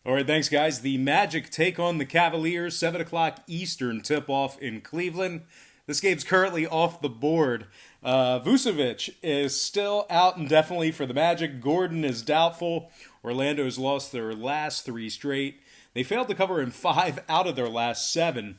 All right, thanks, guys. The Magic take on the Cavaliers, 7 o'clock Eastern tip-off in Cleveland. This game's currently off the board. Vucevic is still out indefinitely for the Magic. Gordon is doubtful. Orlando's lost their last three straight. They failed to cover in 5 out of their last 7.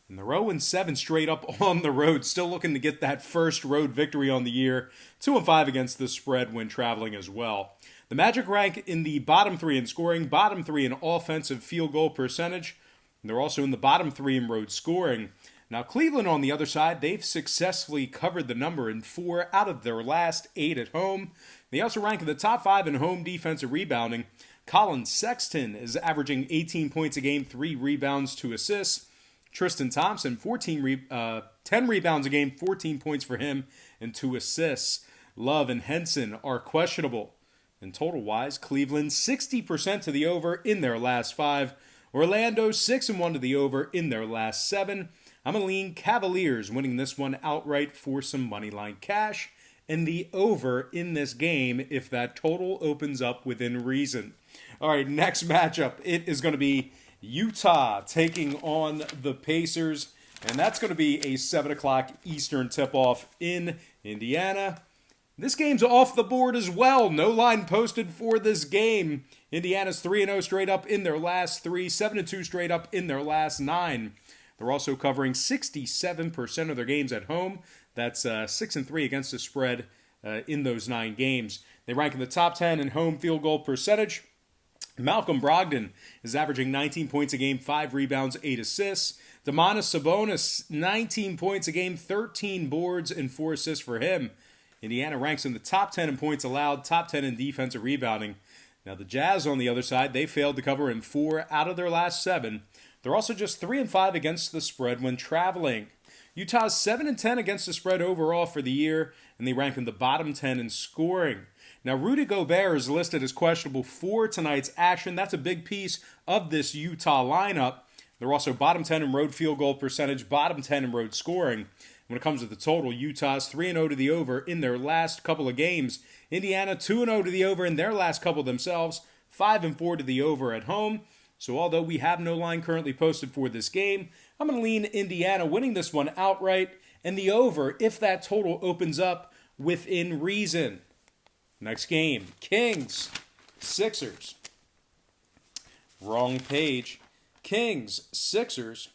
And they're 0-7 straight up on the road, still looking to get that first road victory on the year. 2-5 against the spread when traveling as well. The Magic rank in the bottom 3 in scoring, bottom 3 in offensive field goal percentage. And they're also in the bottom 3 in road scoring. Now, Cleveland, on the other side, they've successfully covered the number in 4 out of their last 8 at home. They also rank in the top 5 in home defensive rebounding. Colin Sexton is averaging 18 points a game, 3 rebounds, 2 assists. Tristan Thompson, 10 rebounds a game, 14 points for him, and 2 assists. Love and Henson are questionable. And total-wise, Cleveland 60% to the over in their last 5. Orlando 6-1 to the over in their last 7. I'm going to lean Cavaliers winning this one outright for some moneyline cash. And the over in this game if that total opens up within reason. All right, next matchup. It is going to be Utah taking on the Pacers. And that's going to be a 7 o'clock Eastern tip-off in Indiana. This game's off the board as well. No line posted for this game. Indiana's 3-0 straight up in their last 3, 7-2 straight up in their last 9. They're also covering 67% of their games at home. That's 6-3 against the spread in those 9 games. They rank in the top 10 in home field goal percentage. Malcolm Brogdon is averaging 19 points a game, 5 rebounds, 8 assists. Domantas Sabonis, 19 points a game, 13 boards, and 4 assists for him. Indiana ranks in the top 10 in points allowed, top 10 in defensive rebounding. Now the Jazz on the other side, they failed to cover in 4 out of their last 7. They're also just 3-5 against the spread when traveling. Utah's 7-10 against the spread overall for the year, and they rank in the bottom 10 in scoring. Now Rudy Gobert is listed as questionable for tonight's action. That's a big piece of this Utah lineup. They're also bottom 10 in road field goal percentage, bottom 10 in road scoring. When it comes to the total, Utah's 3-0 to the over in their last couple of games. Indiana 2-0 to the over in their last couple themselves, 5-4 to the over at home. So although we have no line currently posted for this game, I'm going to lean Indiana winning this one outright and the over if that total opens up within reason. Next game, Kings, Sixers. Wrong page. Kings, Sixers.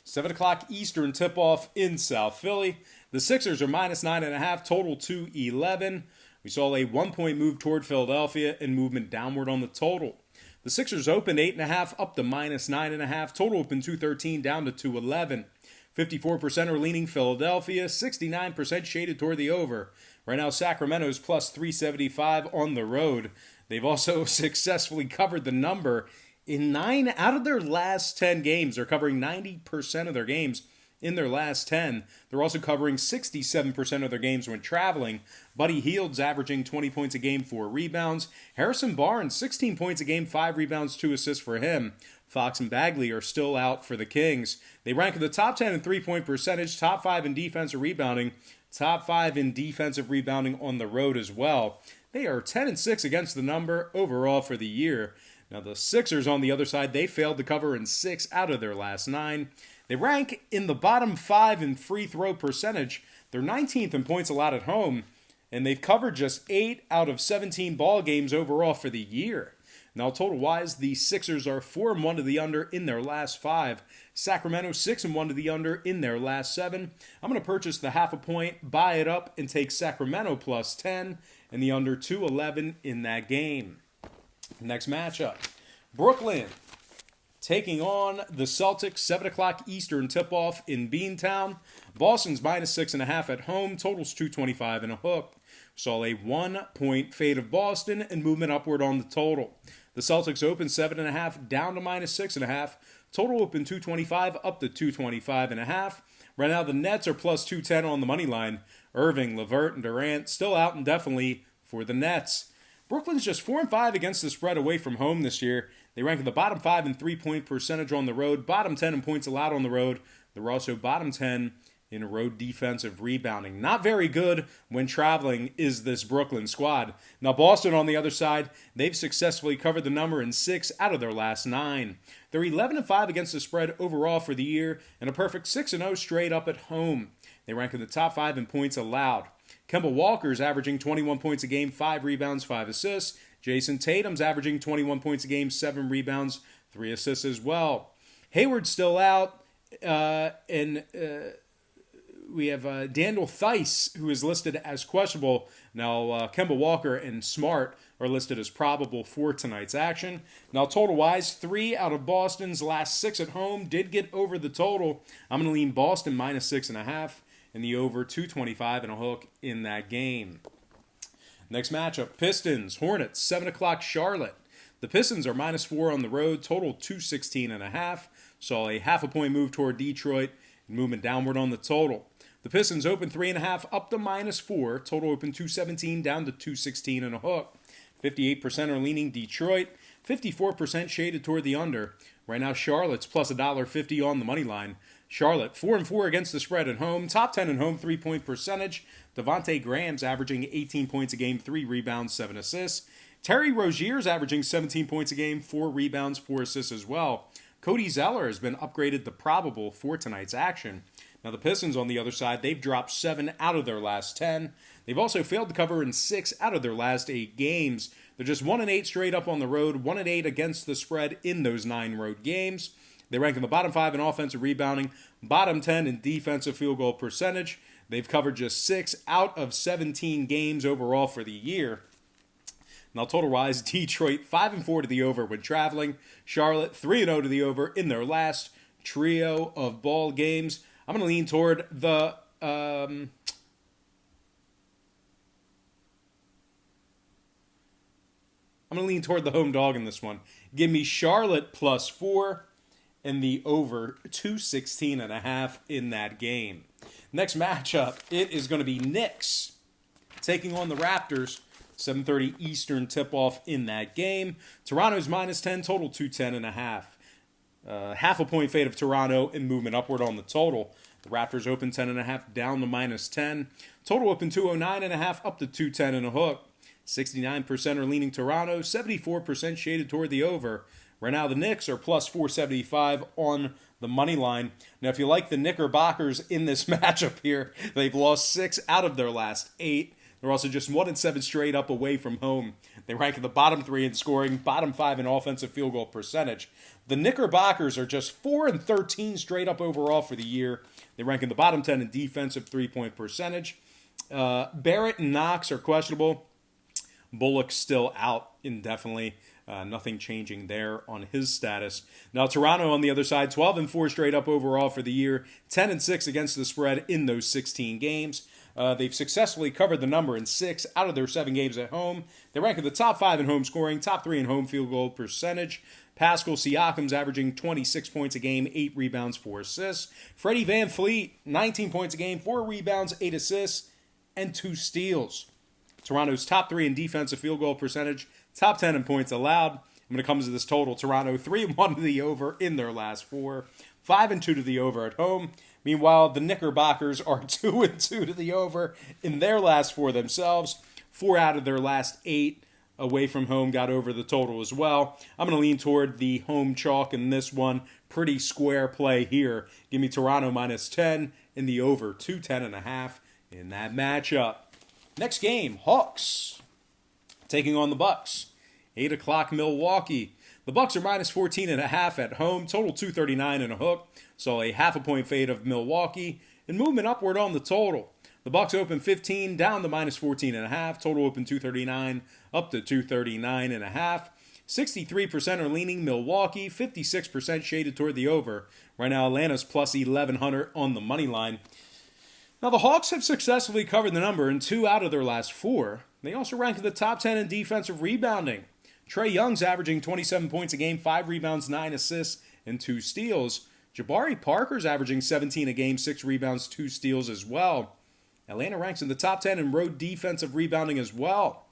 7 o'clock Eastern tip-off in South Philly. The Sixers are minus 9.5, total 211. We saw a 1-point move toward Philadelphia and movement downward on the total. The Sixers opened 8.5 up to minus 9.5. Total opened 213 down to 211. 54% are leaning Philadelphia, 69% shaded toward the over. Right now, Sacramento's plus 375 on the road. They've also successfully covered the number in 9 out of their last 10 games. They're covering 90% of their games in their last 10. They're also covering 67% of their games when traveling. Buddy Hield's averaging 20 points a game, 4 rebounds. Harrison Barnes, 16 points a game, 5 rebounds, 2 assists for him. Fox and Bagley are still out for the Kings. They rank in the top 10 in three-point percentage, top 5 in defensive rebounding, top 5 in defensive rebounding on the road as well. They are 10-6 against the number overall for the year. Now the Sixers on the other side, they failed to cover in 6 out of their last 9. They rank in the bottom 5 in free throw percentage. They're 19th in points allowed at home, and they've covered just 8 out of 17 ball games overall for the year. Now total-wise, the Sixers are 4-1 to the under in their last 5. Sacramento 6-1 to the under in their last 7. I'm going to purchase the half a point, buy it up, and take Sacramento plus 10 and the under 211 in that game. Next matchup, Brooklyn taking on the Celtics, 7 o'clock Eastern tip-off in Beantown. Boston's minus 6.5 at home, totals 225 and a hook. Saw a 1-point fade of Boston and movement upward on the total. The Celtics opened 7.5 down to minus 6.5. Total open 225 up to 225.5. Right now the Nets are plus 210 on the money line. Irving, LeVert, and Durant still out indefinitely for the Nets. Brooklyn's just 4-5 against the spread away from home this year. They rank in the bottom 5 in three-point percentage on the road, bottom 10 in points allowed on the road. They're also bottom 10 in road defensive rebounding. Not very good when traveling is this Brooklyn squad. Now Boston on the other side, they've successfully covered the number in 6 out of their last 9. They're 11-5 against the spread overall for the year and a perfect 6-0 straight up at home. They rank in the top 5 in points allowed. Kemba Walker's averaging 21 points a game, 5 rebounds, 5 assists. Jason Tatum's averaging 21 points a game, 7 rebounds, 3 assists as well. Hayward's still out, and we have Daniel Theis, who is listed as questionable. Now, Kemba Walker and Smart are listed as probable for tonight's action. Now, total-wise, 3 out of Boston's last 6 at home did get over the total. I'm going to lean Boston minus 6.5 and the over 225 and a hook in that game. Next matchup, Pistons, Hornets, 7 o'clock Charlotte. The Pistons are minus 4 on the road, total 216.5. Saw a half a point move toward Detroit and movement downward on the total. The Pistons open 3.5 up to minus 4. Total open 217 down to 216 and a hook. 58% are leaning Detroit. 54% shaded toward the under. Right now, Charlotte's plus $1.50 on the money line. Charlotte 4-4 against the spread at home. Top 10 in home 3-point percentage. Devontae Graham's averaging 18 points a game, 3 rebounds, 7 assists. Terry Rozier's averaging 17 points a game, 4 rebounds, 4 assists as well. Cody Zeller has been upgraded to probable for tonight's action. Now the Pistons on the other side, they've dropped 7 out of their last 10. They've also failed to cover in 6 out of their last 8 games. They're just 1-8 straight up on the road, 1-8 against the spread in those 9 road games. They rank in the bottom 5 in offensive rebounding, bottom 10 in defensive field goal percentage. They've covered just 6 out of 17 games overall for the year. Now, total-wise, Detroit 5-4 to the over when traveling. Charlotte 3-0 to the over in their last trio of ball games. I'm going to lean toward the I'm going to lean toward the home dog in this one. Give me Charlotte plus 4 and the over 216.5 in that game. Next matchup, it is going to be Knicks taking on the Raptors. 7:30 Eastern tip-off in that game. Toronto's minus 10, total 210.5. Half a point fade of Toronto and movement upward on the total. The Raptors open 10.5 down to minus 10. Total open 209.5 up to 210 and a hook. 69% are leaning Toronto, 74% shaded toward the over. Right now the Knicks are plus 475 on the money line. Now if you like the Knickerbockers in this matchup here, they've lost 6 out of their last 8. They're also just 1-7 straight up away from home. They rank in the bottom 3 in scoring, bottom 5 in offensive field goal percentage. The Knickerbockers are just 4-13 straight up overall for the year. They rank in the bottom 10 in defensive 3-point percentage. Barrett and Knox are questionable. Bullock's still out indefinitely. Nothing changing there on his status. Now Toronto on the other side, 12-4 straight up overall for the year. 10-6 against the spread in those 16 games. They've successfully covered the number in 6 out of their 7 games at home. They rank in the top 5 in home scoring, top 3 in home field goal percentage. Pascal Siakam's averaging 26 points a game, 8 rebounds, 4 assists. Freddie VanVleet, 19 points a game, 4 rebounds, 8 assists, and 2 steals. Toronto's top 3 in defensive field goal percentage, top 10 in points allowed. When it comes to this total, Toronto 3-1 to the over in their last 4, 5-2 to the over at home. Meanwhile, the Knickerbockers are 2-2 to the over in their last 4 themselves. 4 out of their last 8 away from home got over the total as well. I'm going to lean toward the home chalk in this one. Pretty square play here. Give me Toronto minus 10 in the over 210.5 in that matchup. Next game, Hawks taking on the Bucks. 8 o'clock Milwaukee. The Bucks are minus 14.5 at home. Total 239 and a hook. Saw a half a point fade of Milwaukee and movement upward on the total. The Bucks open 15 down to minus 14.5. Total open 239 up to 239.5. 63% are leaning Milwaukee. 56% shaded toward the over. Right now Atlanta's plus 1100 on the money line. Now the Hawks have successfully covered the number in 2 out of their last 4. They also rank in the top 10 in defensive rebounding. Trae Young's averaging 27 points a game, 5 rebounds, 9 assists, and 2 steals. Jabari Parker's averaging 17 a game, 6 rebounds, 2 steals as well. Atlanta ranks in the top 10 in road defensive rebounding as well.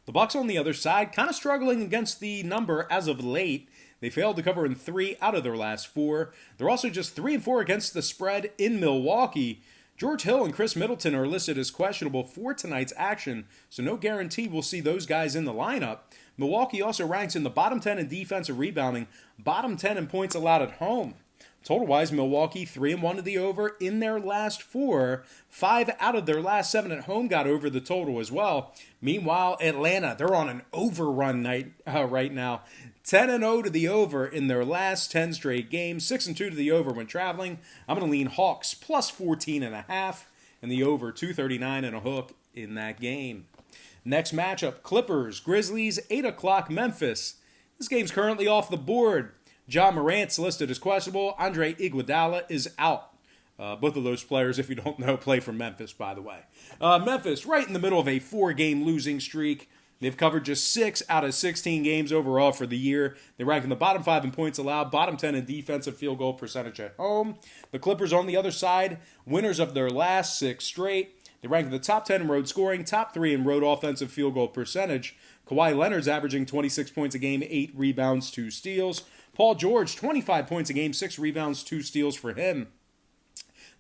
The Bucks on the other side, kind of struggling against the number as of late. They failed to cover in 3 out of their last 4. They're also just 3-4 against the spread in Milwaukee. George Hill and Chris Middleton are listed as questionable for tonight's action, so no guarantee we'll see those guys in the lineup. Milwaukee also ranks in the bottom 10 in defensive rebounding, bottom 10 in points allowed at home. Total-wise, Milwaukee 3-1 to the over in their last 4. 5 out of their last 7 at home got over the total as well. Meanwhile, Atlanta, they're on an overrun night right now. 10-0 to the over in their last 10 straight games. 6-2 to the over when traveling. I'm going to lean Hawks plus 14.5 and the over 239 and a hook in that game. Next matchup, Clippers, Grizzlies, 8 o'clock Memphis. This game's currently off the board. John Morant's listed as questionable. Andre Iguodala is out. Both of those players, if you don't know, play for Memphis, by the way. Memphis, right in the middle of a 4-game losing streak. They've covered just 6 out of 16 games overall for the year. They rank in the bottom 5 in points allowed, bottom 10 in defensive field goal percentage at home. The Clippers on the other side, winners of their last 6 straight. They rank in the top 10 in road scoring, top 3 in road offensive field goal percentage. Kawhi Leonard's averaging 26 points a game, 8 rebounds, 2 steals. Paul George, 25 points a game, 6 rebounds, 2 steals for him.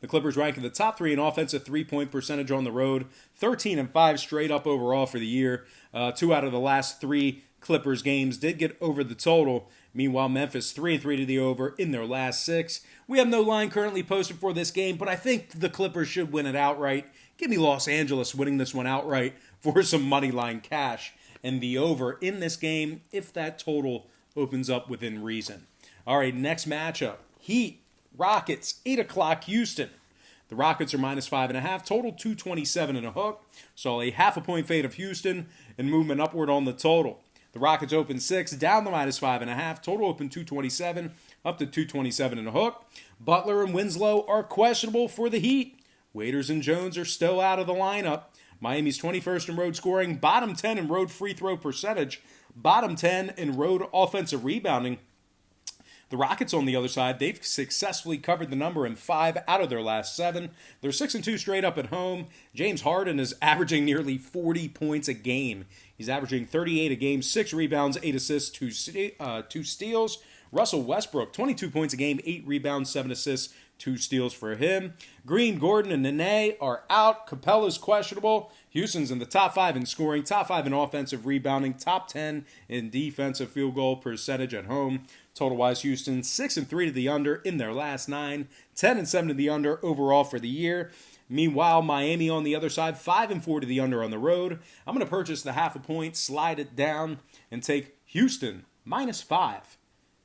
The Clippers rank in the top 3 in offensive three-point percentage on the road, 13-5 straight up overall for the year. 2 out of the last 3 Clippers games did get over the total. Meanwhile, Memphis 3-3 to the over in their last 6. We have no line currently posted for this game, but I think the Clippers should win it outright. Give me Los Angeles winning this one outright for some money line cash. And the over in this game, if that total opens up within reason. All right, next matchup. Heat, Rockets, 8 o'clock Houston. The Rockets are minus 5.5, total 227 and a hook. So a half a point fade of Houston and movement upward on the total. The Rockets open 6, down to minus 5.5, total open 227, up to 227 and a hook. Butler and Winslow are questionable for the Heat. Waiters and Jones are still out of the lineup. Miami's 21st in road scoring, bottom 10 in road free throw percentage, bottom 10 in road offensive rebounding. The Rockets on the other side, they've successfully covered the number in 5 out of their last 7. They're 6-2 straight up at home. James Harden is averaging nearly 40 points a game. He's averaging 38 a game, 6 rebounds, 8 assists, 2 steals. Russell Westbrook, 22 points a game, 8 rebounds, 7 assists, 2 steals for him. Green, Gordon, and Nene are out. Capella's questionable. Houston's in the top 5 in scoring, top 5 in offensive rebounding, top 10 in defensive field goal percentage at home. Total-wise, Houston 6-3 to the under in their last 9, 10-7 to the under overall for the year. Meanwhile, Miami on the other side, 5-4 to the under on the road. I'm going to purchase the half a point, slide it down, and take Houston minus 5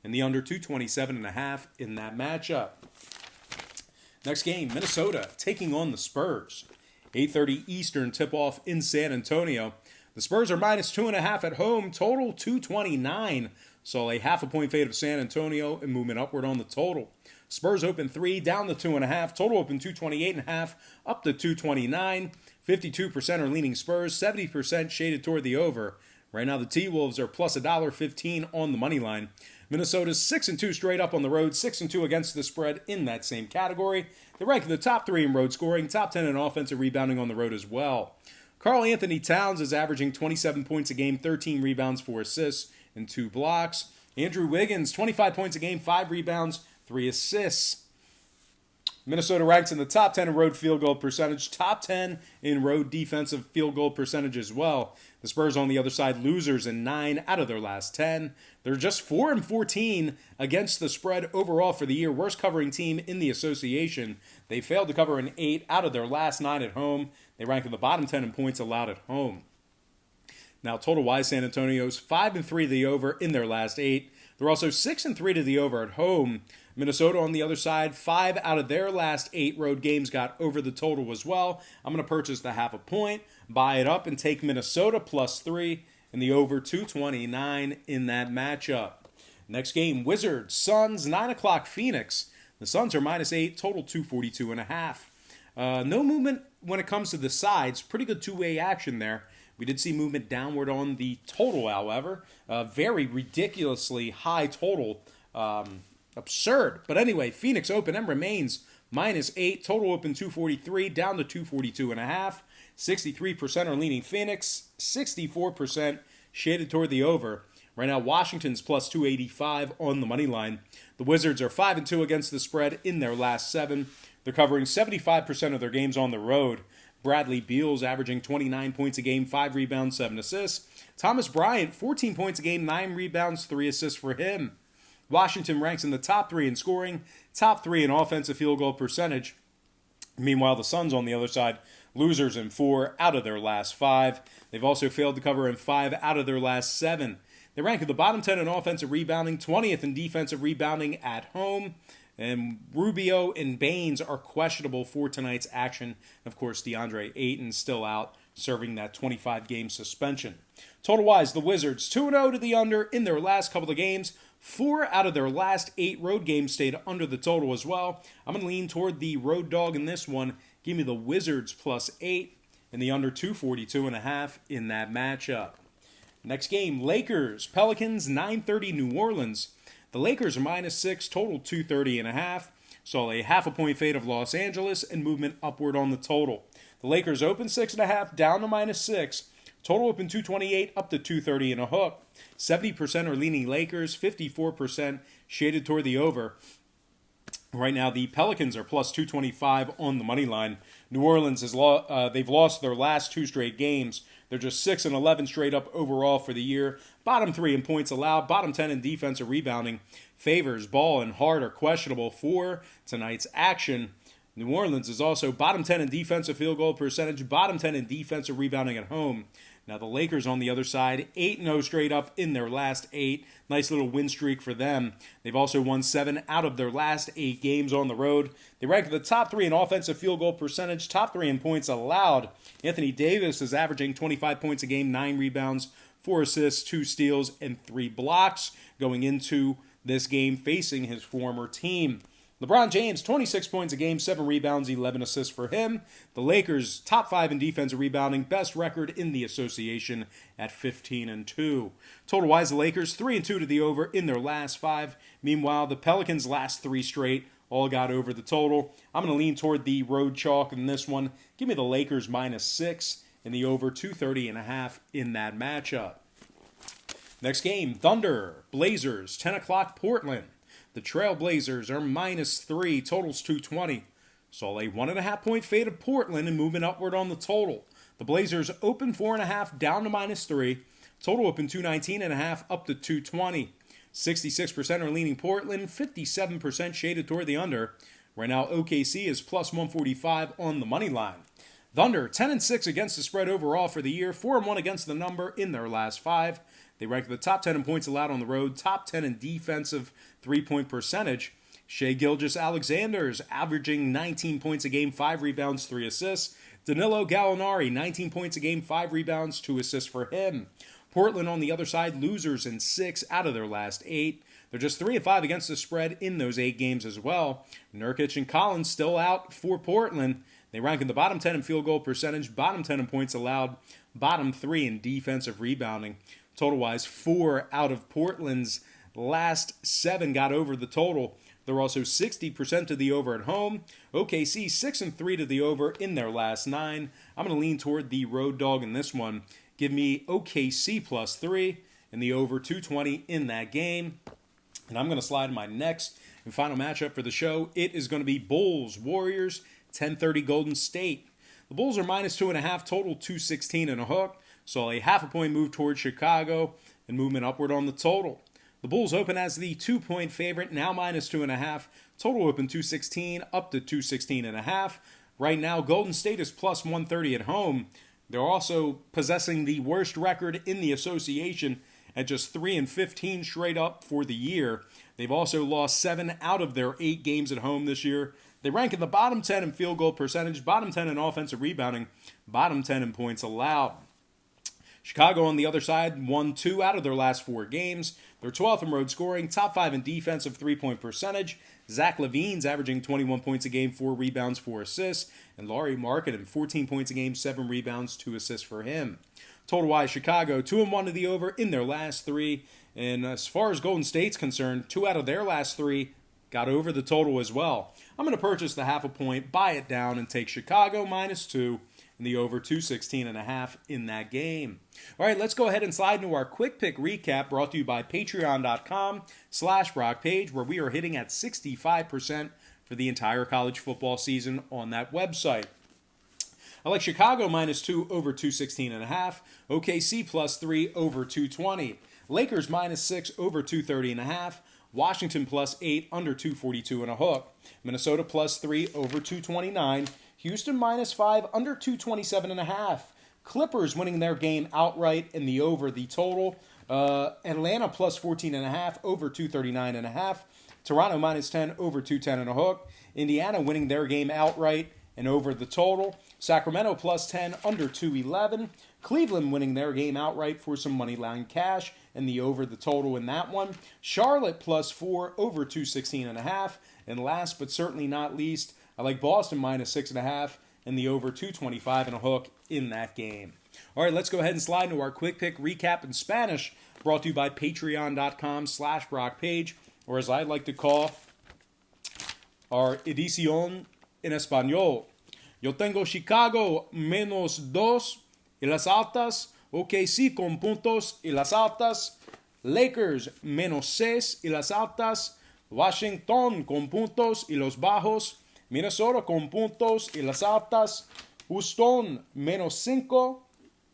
and the under 227.5 in that matchup. Next game, Minnesota taking on the Spurs. 8:30 Eastern tip-off in San Antonio. The Spurs are minus 2.5 at home, total 229. So a half a point fade of San Antonio and movement upward on the total. Spurs open 3, down to 2.5. Total open 228.5, up to 229. 52% are leaning Spurs, 70% shaded toward the over. Right now the T-Wolves are plus $1.15 on the money line. Minnesota's 6-2 straight up on the road, 6-2 against the spread in that same category. They rank in the top 3 in road scoring, top 10 in offensive rebounding on the road as well. Karl Anthony Towns is averaging 27 points a game, 13 rebounds, 4 assists, and 2 blocks. Andrew Wiggins, 25 points a game, 5 rebounds, 3 assists. Minnesota ranks in the top 10 in road field goal percentage, top 10 in road defensive field goal percentage as well. The Spurs on the other side, losers in 9 out of their last 10. They're just 4-14 against the spread overall for the year, worst covering team in the association. They failed to cover in 8 out of their last 9 at home. They rank in the bottom 10 in points allowed at home. Now, total-wise, San Antonio's 5-3 to the over in their last 8. They're also 6-3 to the over at home. Minnesota on the other side, 5 out of their last 8 road games got over the total as well. I'm going to purchase the half a point, buy it up, and take Minnesota plus 3 and the over 229 in that matchup. Next game, Wizards, Suns, 9 o'clock Phoenix. The Suns are minus 8, total 242.5. No movement when it comes to the sides. Pretty good two-way action there. We did see movement downward on the total, however. Very ridiculously high total. Absurd. But anyway, Phoenix open and remains minus 8. Total open 243, down to 242.5. 63% are leaning Phoenix, 64% shaded toward the over. Right now, Washington's plus 285 on the money line. The Wizards are 5-2 against the spread in their last 7. They're covering 75% of their games on the road. Bradley Beal's averaging 29 points a game, 5 rebounds, 7 assists. Thomas Bryant, 14 points a game, 9 rebounds, 3 assists for him. Washington ranks in the top 3 in scoring, top 3 in offensive field goal percentage. Meanwhile, the Suns on the other side, losers in 4 out of their last 5. They've also failed to cover in 5 out of their last 7. They rank at the bottom 10 in offensive rebounding, 20th in defensive rebounding at home. And Rubio and Baines are questionable for tonight's action. Of course, DeAndre Ayton still out, serving that 25-game suspension. Total-wise, the Wizards 2-0 to the under in their last couple of games. 4 out of their last 8 road games stayed under the total as well. I'm going to lean toward the road dog in this one. Give me the Wizards plus 8 and the under 242.5 in that matchup. Next game, Lakers, Pelicans, 9:30 New Orleans. The Lakers are minus 6, total 230.5. Saw a half a point fade of Los Angeles and movement upward on the total. The Lakers open 6.5, down to minus 6. Total open 228, up to 230 and a hook. 70% are leaning Lakers, 54% shaded toward the over. Right now, the Pelicans are plus 225 on the money line. New Orleans they've lost their last 2 straight games. They're just 6-11 straight up overall for the year. Bottom 3 in points allowed. Bottom 10 in defensive rebounding. Favors, Ball, and Hart are questionable for tonight's action. New Orleans is also bottom 10 in defensive field goal percentage. Bottom 10 in defensive rebounding at home. Now the Lakers on the other side, 8-0 straight up in their last 8. Nice little win streak for them. They've also won 7 out of their last 8 games on the road. They rank in the top 3 in offensive field goal percentage, top 3 in points allowed. Anthony Davis is averaging 25 points a game, 9 rebounds, 4 assists, 2 steals, and 3 blocks going into this game facing his former team. LeBron James, 26 points a game, 7 rebounds, 11 assists for him. The Lakers, top 5 in defensive rebounding, best record in the association at 15-2. Total-wise, the Lakers, 3-2 to the over in their last 5. Meanwhile, the Pelicans' last 3 straight all got over the total. I'm going to lean toward the road chalk in this one. Give me the Lakers minus 6 and the over 230.5 in that matchup. Next game, Thunder, Blazers, 10 o'clock, Portland. The Trail Blazers are minus 3, totals 220. Saw a 1.5 point fade of Portland and moving upward on the total. The Blazers open 4.5, down to minus 3. Total open 219.5, up to 220. 66% are leaning Portland, 57% shaded toward the under. Right now, OKC is plus 145 on the money line. Thunder, 10-6 against the spread overall for the year, 4-1 against the number in their last 5. They rank in the top 10 in points allowed on the road, top 10 in defensive three-point percentage. Shai Gilgeous-Alexander's averaging 19 points a game, 5 rebounds, 3 assists. Danilo Gallinari, 19 points a game, 5 rebounds, 2 assists for him. Portland on the other side, losers in 6 out of their last 8. They're just 3-5 against the spread in those 8 games as well. Nurkic and Collins still out for Portland. They rank in the bottom 10 in field goal percentage, bottom 10 in points allowed, bottom 3 in defensive rebounding. Total-wise, 4 out of Portland's last 7 got over the total. They're also 60% to the over at home. OKC 6-3 to the over in their last 9. I'm going to lean toward the road dog in this one. Give me OKC plus 3 and the over 220 in that game. And I'm going to slide my next and final matchup for the show. It is going to be Bulls, Warriors, 10:30 Golden State. The Bulls are minus 2.5, total 216 and a hook. Saw a half a point move towards Chicago and movement upward on the total. The Bulls open as the 2-point favorite, now minus 2.5. Total open 216, up to 216.5. Right now, Golden State is plus 130 at home. They're also possessing the worst record in the association at just 3-15 straight up for the year. They've also lost 7 out of their 8 games at home this year. They rank in the bottom 10 in field goal percentage, bottom 10 in offensive rebounding, bottom 10 in points allowed. Chicago on the other side won 2 out of their last 4 games. They're 12th in road scoring, top 5 in defensive three-point percentage. Zach LaVine's averaging 21 points a game, 4 rebounds, 4 assists. And Lauri Markkanen, 14 points a game, 7 rebounds, 2 assists for him. Total-wise, Chicago 2-1 to the over in their last 3. And as far as Golden State's concerned, 2 out of their last 3 got over the total as well. I'm going to purchase the half a point, buy it down, and take Chicago minus 2 and the over 216.5 in that game. All right, let's go ahead and slide into our quick pick recap brought to you by patreon.com/BrockPage, where we are hitting at 65% for the entire college football season on that website. I like Chicago -2 over 216.5, OKC +3 over 220, Lakers -6 over 230.5, Washington +8 under 242 and a hook, Minnesota +3 over 229, Houston -5 under 227.5, Clippers winning their game outright in the over the total, Atlanta +14.5 over 239.5, Toronto -10 over 210 and a hook, Indiana winning their game outright and over the total, Sacramento +10 under 211, Cleveland winning their game outright for some money line cash and the over the total in that one, Charlotte +4 over 216.5, and last but certainly not least, I like Boston -6.5 and the over 225 and a hook in that game. All right, let's go ahead and slide into our quick pick recap in Spanish, brought to you by patreon.com/BrockPage, or as I like to call our edición en Español. Yo tengo Chicago -2 y las altas, OKC con puntos y las altas, Lakers -6 y las altas, Washington con puntos y los bajos, Minnesota con puntos y las altas, Houston -5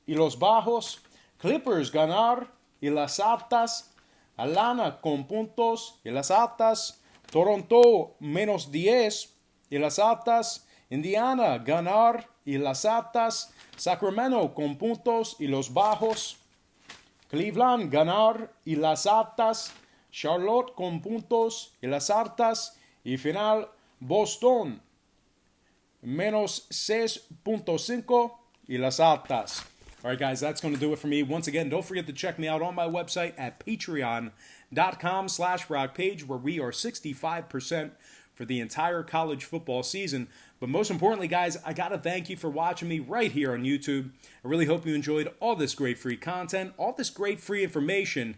y los bajos, Clippers ganar y las altas, Atlanta con puntos y las altas, Toronto -10 y las altas, Indiana ganar y las altas, Sacramento con puntos y los bajos, Cleveland ganar y las altas, Charlotte con puntos y las altas, y final Boston -6.5 y las altas. All right, guys, that's going to do it for me. Once again, don't forget to check me out on my website at patreon.com/BrockPage, where we are 65% for the entire college football season. But most importantly, guys, I got to thank you for watching me right here on YouTube. I really hope you enjoyed all this great free content, all this great free information.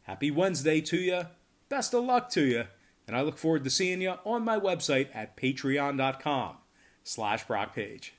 Happy Wednesday to you. Best of luck to you. And I look forward to seeing you on my website at patreon.com/BrockPage.